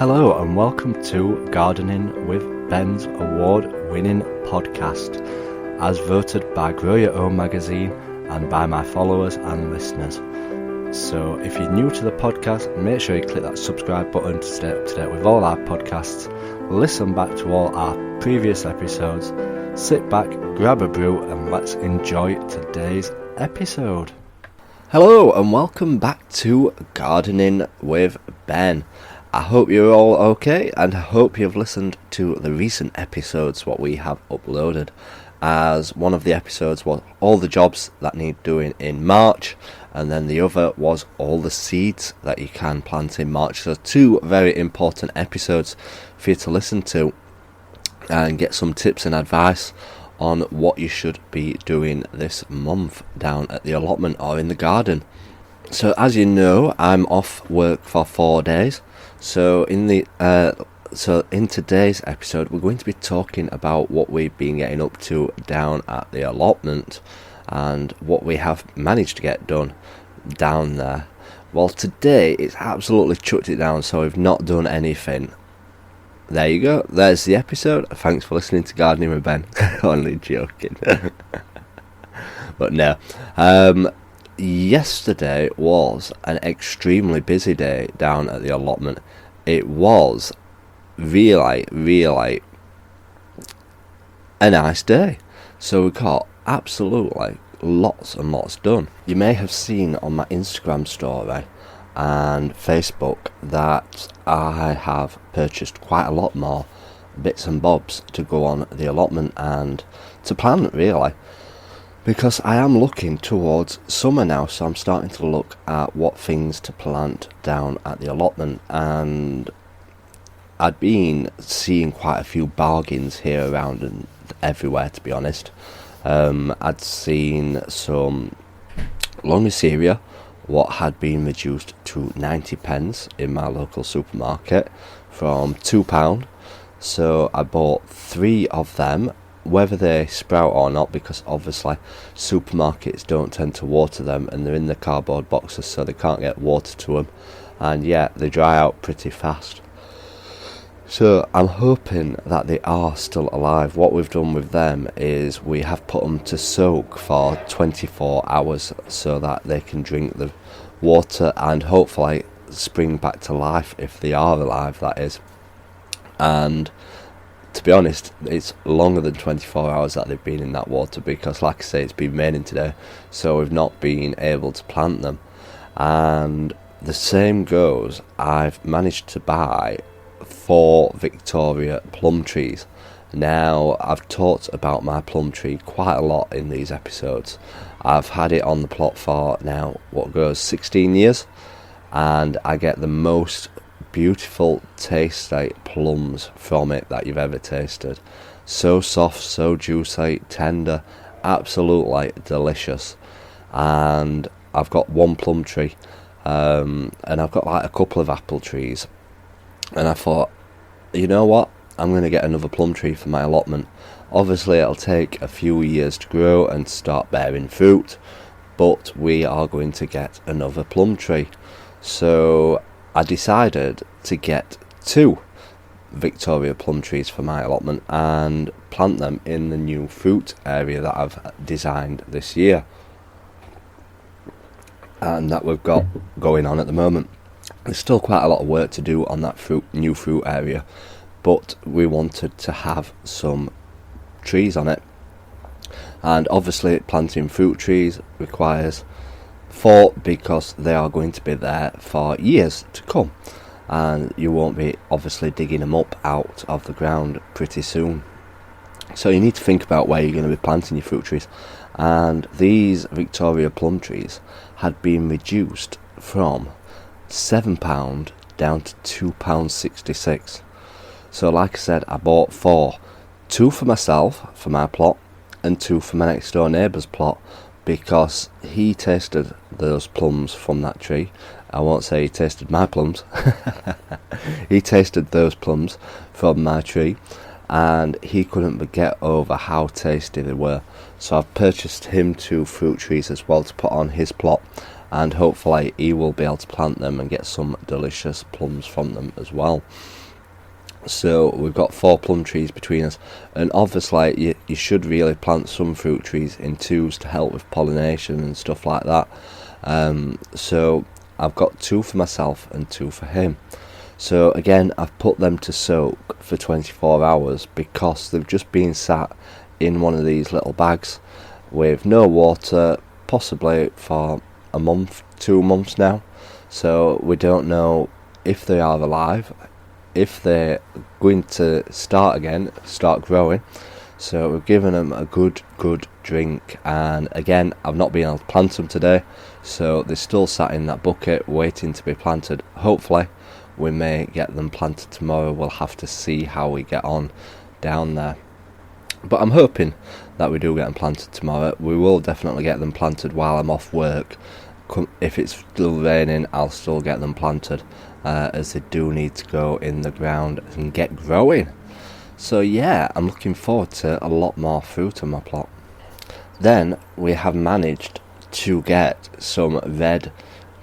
Hello and welcome to Gardening with Ben's award-winning podcast, as voted by Grow Your Own magazine and by my followers and listeners. So if you're new to the podcast, make sure you click that subscribe button to stay up to date with all our podcasts, listen back to all our previous episodes, sit back, grab a brew and let's enjoy today's episode. Hello and welcome back to Gardening with Ben. I hope you're all okay, and I hope you've listened to the recent episodes what we have uploaded, as one of the episodes was all the jobs that need doing in March, and then the other was all the seeds that you can plant in March. So two very important episodes for you to listen to and get some tips and advice on what you should be doing this month down at the allotment or in the garden. So as you know, I'm off work for 4 days. So in today's episode, we're going to be talking about what we've been getting up to down at the allotment and what we have managed to get done down there. Well, today it's absolutely chucked it down, so we've not done anything. There you go. There's the episode. Thanks for listening to Gardening with Ben. Only joking. But no. Yesterday was an extremely busy day down at the allotment. It was really a nice day. So we got absolutely lots and lots done. You may have seen on my Instagram story and Facebook that I have purchased quite a lot more bits and bobs to go on the allotment and to plant, really. Because I am looking towards summer now, so I'm starting to look at what things to plant down at the allotment, and I'd been seeing quite a few bargains here around and everywhere, to be honest. I'd seen some Longiceria, what had been reduced to 90 pence in my local supermarket from £2, so I bought 3 of them. Whether they sprout or not, because obviously supermarkets don't tend to water them and they're in the cardboard boxes, so they can't get water to them, and yet they dry out pretty fast. So I'm hoping that they are still alive. What we've done with them is we have put them to soak for 24 hours so that they can drink the water and hopefully spring back to life, if they are alive, that is. And to be honest, it's longer than 24 hours that they've been in that water, because like I say, it's been raining today, so we've not been able to plant them. And the same goes, I've managed to buy 4 Victoria plum trees. Now, I've talked about my plum tree quite a lot in these episodes. I've had it on the plot for now, 16 years, and I get the most beautiful tasty plums from it that you've ever tasted. So soft, so juicy, tender, absolutely delicious. And I've got 1 plum tree, and I've got like a couple of apple trees, and I thought, you know what, I'm going to get another plum tree for my allotment. Obviously it'll take a few years to grow and start bearing fruit, but we are going to get another plum tree. So I decided to get 2 Victoria plum trees for my allotment and plant them in the new fruit area that I've designed this year and that we've got going on at the moment. There's still quite a lot of work to do on that new fruit area, but we wanted to have some trees on it. And obviously planting fruit trees requires 4, because they are going to be there for years to come, and you won't be obviously digging them up out of the ground pretty soon. So you need to think about where you're going to be planting your fruit trees. And these Victoria plum trees had been reduced from £7 down to £2.66. So like I said, I bought 4, 2 for myself for my plot and 2 for my next door neighbour's plot, because he tasted those plums from that tree. I won't say he tasted my plums. He tasted those plums from my tree, and he couldn't get over how tasty they were. So I've purchased him 2 fruit trees as well to put on his plot, and hopefully he will be able to plant them and get some delicious plums from them as well. So we've got 4 plum trees between us, and obviously you should really plant some fruit trees in twos to help with pollination and stuff like that. So I've got 2 for myself and 2 for him. So again, I've put them to soak for 24 hours because they've just been sat in one of these little bags with no water, possibly for a month, 2 months now. So we don't know if they are alive, if they're going to start growing. So we've given them a good drink, and again, I've not been able to plant them today, so they're still sat in that bucket waiting to be planted. Hopefully we may get them planted tomorrow. We'll have to see how we get on down there, but I'm hoping that we do get them planted tomorrow. We will definitely get them planted while I'm off work. If it's still raining, I'll still get them planted, as they do need to go in the ground and get growing. So yeah, I'm looking forward to a lot more fruit on my plot. Then we have managed to get some red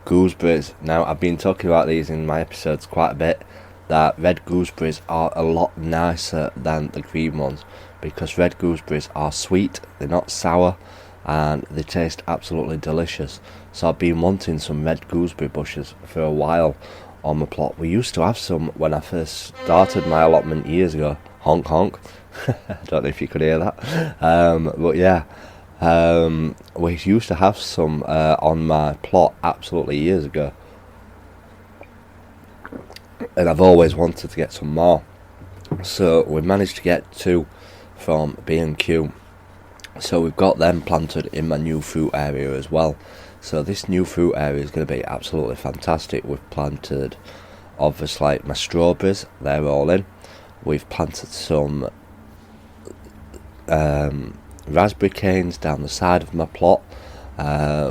gooseberries. Now, I've been talking about these in my episodes quite a bit, that red gooseberries are a lot nicer than the green ones, because red gooseberries are sweet, they're not sour, and they taste absolutely delicious. So I've been wanting some red gooseberry bushes for a while on my plot. We used to have some when I first started my allotment years ago. Honk honk. I don't know if you could hear that, but yeah, we used to have some on my plot absolutely years ago, and I've always wanted to get some more. So we managed to get 2 from B&Q. So we've got them planted in my new fruit area as well. So this new fruit area is going to be absolutely fantastic. We've planted, obviously, my strawberries, they're all in. We've planted some raspberry canes down the side of my plot,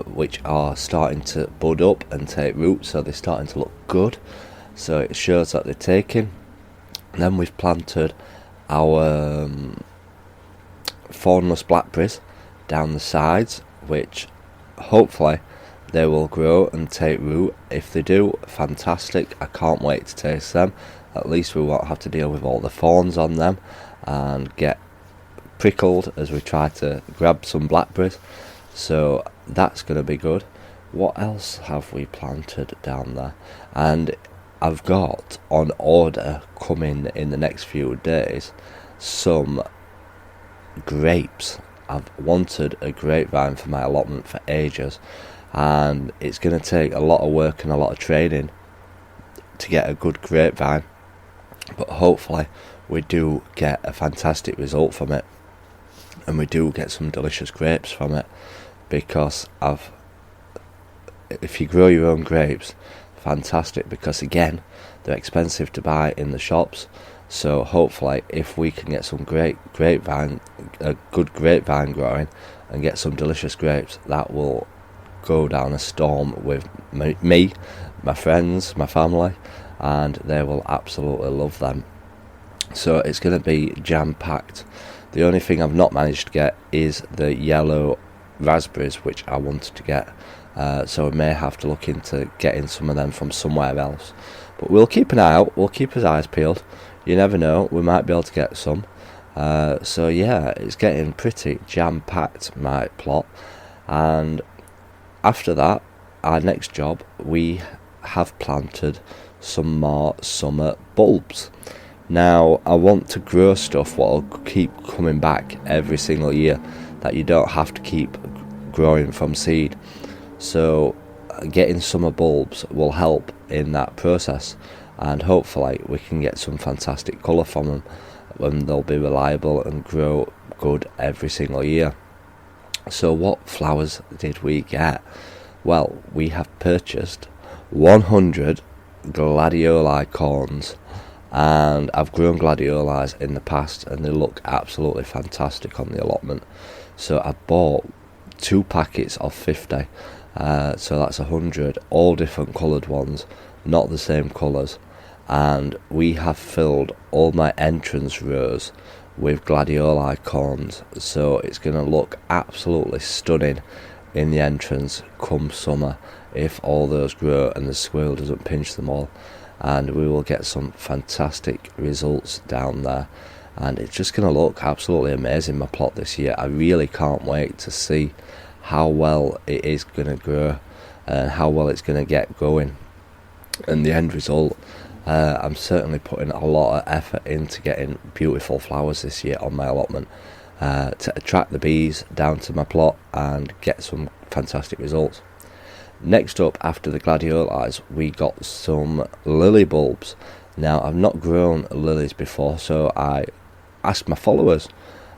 which are starting to bud up and take root, so they're starting to look good. So it shows that they're taking. Then we've planted our thornless blackberries down the sides, which hopefully they will grow and take root. If they do, fantastic. I can't wait to taste them. At least we won't have to deal with all the thorns on them and get prickled as we try to grab some blackberries. So that's going to be good. What else have we planted down there? And I've got on order coming in the next few days some grapes. I've wanted a grapevine for my allotment for ages, and it's going to take a lot of work and a lot of training to get a good grapevine, but hopefully we do get a fantastic result from it, and we do get some delicious grapes from it, because if you grow your own grapes, fantastic, because again, they're expensive to buy in the shops. So hopefully if we can get some a good grapevine growing and get some delicious grapes, that will go down a storm with me, my friends, my family, and they will absolutely love them. So it's going to be jam-packed. The only thing I've not managed to get is the yellow raspberries, which I wanted to get. So we may have to look into getting some of them from somewhere else. But we'll keep an eye out, we'll keep his eyes peeled. You never know, we might be able to get some. So yeah, it's getting pretty jam-packed, my plot. And after that, our next job, we have planted some more summer bulbs. Now, I want to grow stuff what will keep coming back every single year, that you don't have to keep growing from seed. So getting summer bulbs will help in that process, and hopefully we can get some fantastic colour from them, and they'll be reliable and grow good every single year. So what flowers did we get? Well, we have purchased 100 gladioli corns, and I've grown gladiolis in the past and they look absolutely fantastic on the allotment. So I bought 2 packets of 50, so that's 100, all different coloured ones, not the same colours, and we have filled all my entrance rows with gladioli corns, so it's going to look absolutely stunning in the entrance come summer. if all those grow and the squirrel doesn't pinch them all, and we will get some fantastic results down there. And it's just going to look absolutely amazing, my plot this year. I really can't wait to see how well it is going to grow and how well it's going to get going. And the end result, I'm certainly putting a lot of effort into getting beautiful flowers this year on my allotment to attract the bees down to my plot and get some fantastic results. Next up, after the gladiolus, we got some lily bulbs. Now, I've not grown lilies before, so I asked my followers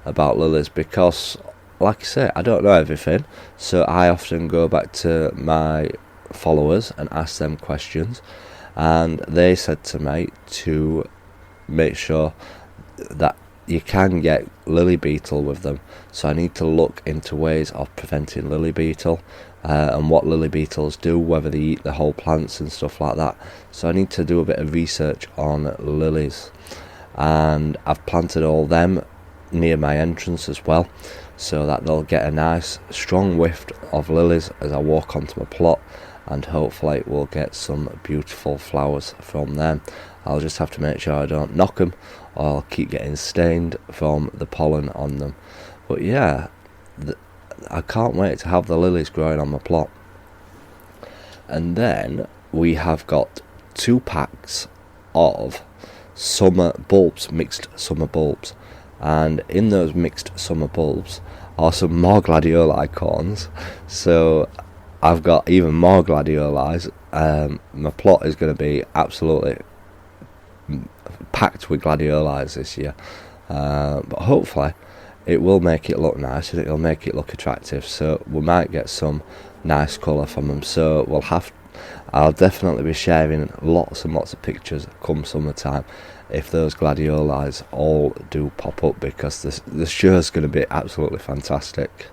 about lilies because, like I say, I don't know everything, so I often go back to my followers and ask them questions, and they said to me to make sure that you can get lily beetle with them, so I need to look into ways of preventing lily beetle and what lily beetles do, whether they eat the whole plants and stuff like that. So I need to do a bit of research on lilies, and I've planted all them near my entrance as well, so that they'll get a nice strong whiff of lilies as I walk onto my plot, and hopefully we'll get some beautiful flowers from them. I'll just have to make sure I don't knock them or I'll keep getting stained from the pollen on them. But yeah, I can't wait to have the lilies growing on my plot. And then we have got 2 packs of summer bulbs, mixed summer bulbs, and in those mixed summer bulbs are some more gladioli corns. So I've got even more gladioli. My plot is going to be absolutely packed with gladioli this year, but hopefully it will make it look nice and it'll make it look attractive, so we might get some nice colour from them. So I'll definitely be sharing lots and lots of pictures come summertime if those gladioli all do pop up, because the show's going to be absolutely fantastic.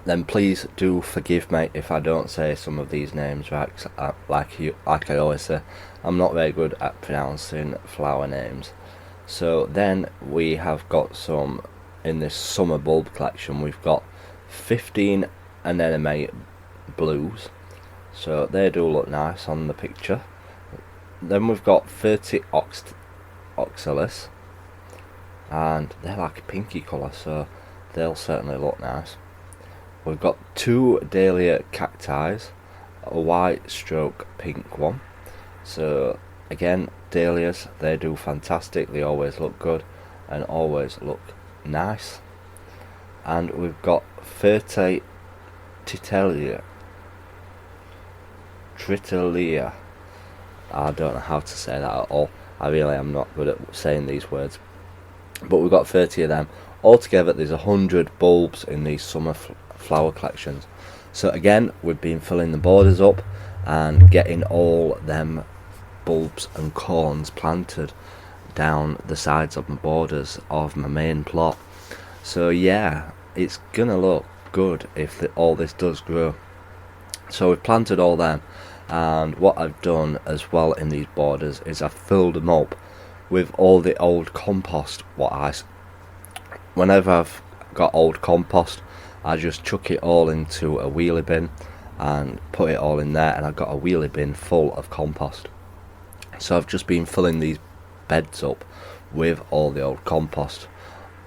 Then please do forgive me if I don't say some of these names right, cause like I always say, I'm not very good at pronouncing flower names. So then we have got some in this summer bulb collection. We've got 15 anemone blues, so they do look nice on the picture. Then we've got 30 oxalis, and they're like a pinky colour, so they'll certainly look nice. We've got 2 dahlia cacti, a white stroke pink one. So again, dahlias, they do fantastic, they always look good and always look nice. And we've got 30 titella. I don't know how to say that at all. I really am not good at saying these words. But we've got 30 of them. Altogether, there's 100 bulbs in these summer flower collections. So again, we've been filling the borders up and getting all them bulbs and corns planted down the sides of my borders of my main plot. So yeah, it's gonna look good if all this does grow. So we've planted all them, and what I've done as well in these borders is I've filled them up with all the old compost. Whenever I've got old compost, I just chuck it all into a wheelie bin and put it all in there, and I've got a wheelie bin full of compost. So I've just been filling these beds up with all the old compost.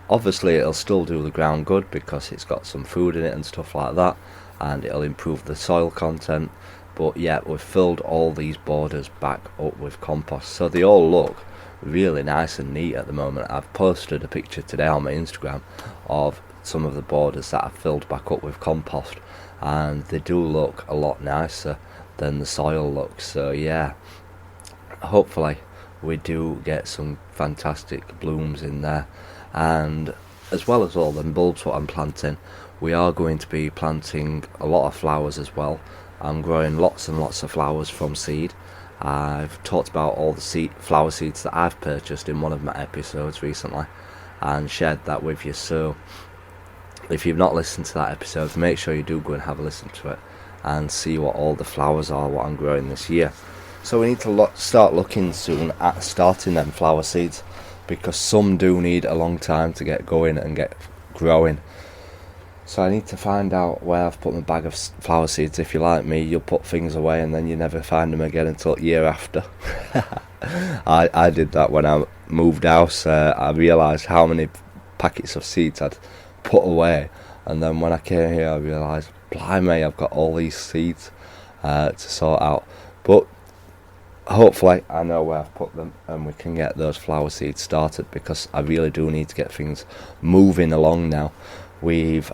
Obviously it'll still do the ground good because it's got some food in it and stuff like that, and it'll improve the soil content. But yeah, we've filled all these borders back up with compost, so they all look really nice and neat at the moment. I've posted a picture today on my Instagram of some of the borders that I've filled back up with compost, and they do look a lot nicer than the soil looks. So yeah, hopefully we do get some fantastic blooms in there. And as well as all them bulbs what I'm planting, we are going to be planting a lot of flowers as well. I'm growing lots and lots of flowers from seed. I've talked about all the flower seeds that I've purchased in one of my episodes recently and shared that with you. So if you've not listened to that episode, make sure you do go and have a listen to it and see what all the flowers are what I'm growing this year. So we need to start looking soon at starting them flower seeds, because some do need a long time to get going and get growing. So I need to find out where I've put my bag of flower seeds. If you're like me, you'll put things away and then you never find them again until a year after. I did that when I moved house. I realised how many packets of seeds I'd put away, and then when I came here I realised, blimey, I've got all these seeds to sort out. But hopefully I know where I've put them and we can get those flower seeds started, because I really do need to get things moving along now. We've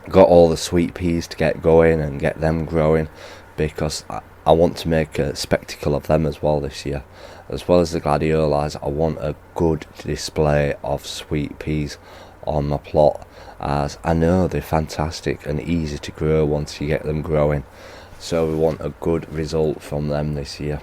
got all the sweet peas to get going and get them growing, because I want to make a spectacle of them as well this year. As well as the gladiolas, I want a good display of sweet peas on my plot, as I know they're fantastic and easy to grow once you get them growing. So we want a good result from them this year.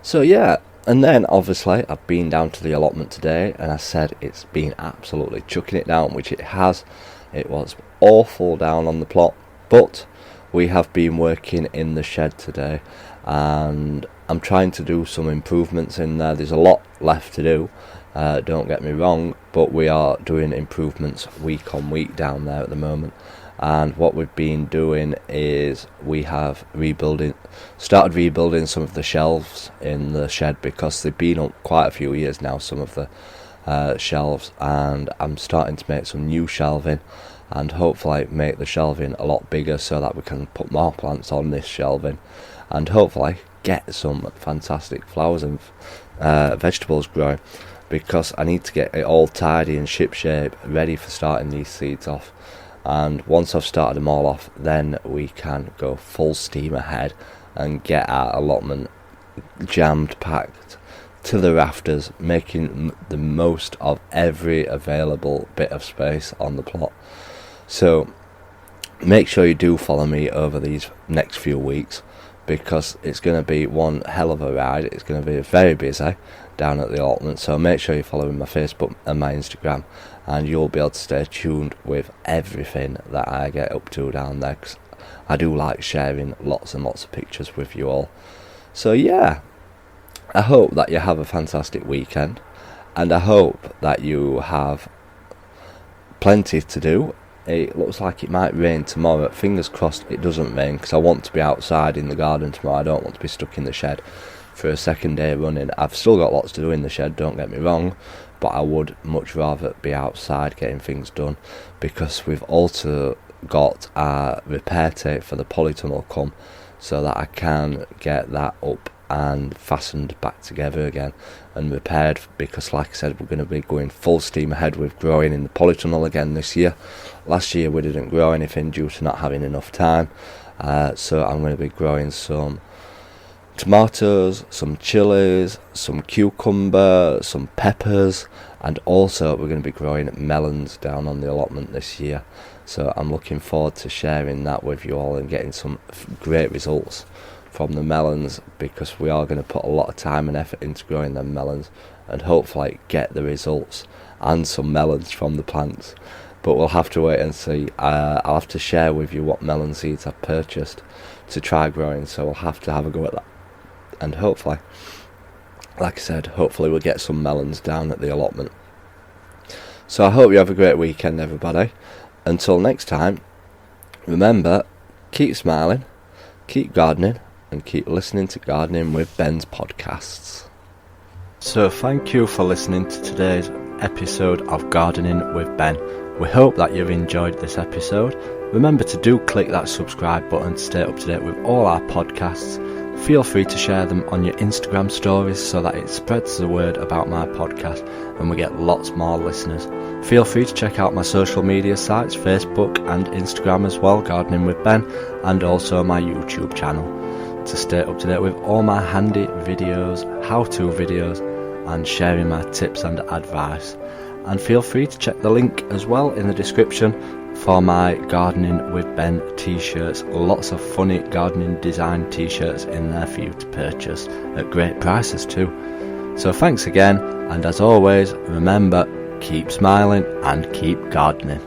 So yeah, and then obviously I've been down to the allotment today, and I said it's been absolutely chucking it down, which it has. It was awful down on the plot, but we have been working in the shed today, and I'm trying to do some improvements in there. There's a lot left to do, don't get me wrong, but we are doing improvements week on week down there at the moment. And what we've been doing is we have started rebuilding some of the shelves in the shed, because they've been up quite a few years now, some of the shelves, and I'm starting to make some new shelving and hopefully make the shelving a lot bigger so that we can put more plants on this shelving and hopefully get some fantastic flowers and vegetables growing, because I need to get it all tidy and ship shape ready for starting these seeds off. And once I've started them all off, then we can go full steam ahead and get our allotment jammed packed to the rafters, making the most of every available bit of space on the plot. So make sure you do follow me over these next few weeks, because it's going to be one hell of a ride. It's going to be very busy down at the allotment, so make sure you're following my Facebook and my Instagram, and you'll be able to stay tuned with everything that I get up to down there, because I do like sharing lots and lots of pictures with you all. So yeah, I hope that you have a fantastic weekend, and I hope that you have plenty to do. It looks like it might rain tomorrow. Fingers crossed it doesn't rain, because I want to be outside in the garden tomorrow. I don't want to be stuck in the shed for a second day running. I've still got lots to do in the shed, don't get me wrong, but I would much rather be outside getting things done, because we've also got our repair tape for the polytunnel come, so that I can get that up and fastened back together again and repaired, because like I said, we're going to be going full steam ahead with growing in the polytunnel again this year. Last year we didn't grow anything due to not having enough time, so I'm going to be growing some tomatoes, some chilies, some cucumber, some peppers, and also we're going to be growing melons down on the allotment this year. So I'm looking forward to sharing that with you all and getting some great results from the melons, because we are going to put a lot of time and effort into growing them melons and hopefully get the results and some melons from the plants. But we'll have to wait and see. I'll have to share with you what melon seeds I've purchased to try growing, so we'll have to have a go at that. And hopefully, like I said, hopefully we'll get some melons down at the allotment. So I hope you have a great weekend, everybody. Until next time, remember, keep smiling, keep gardening, and keep listening to Gardening with Ben's podcasts. So thank you for listening to today's episode of Gardening with Ben. We hope that you've enjoyed this episode. Remember to do click that subscribe button to stay up to date with all our podcasts. Feel free to share them on your Instagram stories so that it spreads the word about my podcast and we get lots more listeners. Feel free to check out my social media sites, Facebook and Instagram as well, Gardening with Ben, and also my YouTube channel, to stay up to date with all my handy videos, how-to videos, and sharing my tips and advice. And feel free to check the link as well in the description for my Gardening with Ben t-shirts. Lots of funny gardening design t-shirts in there for you to purchase at great prices too. So thanks again, and as always, remember, keep smiling and keep gardening.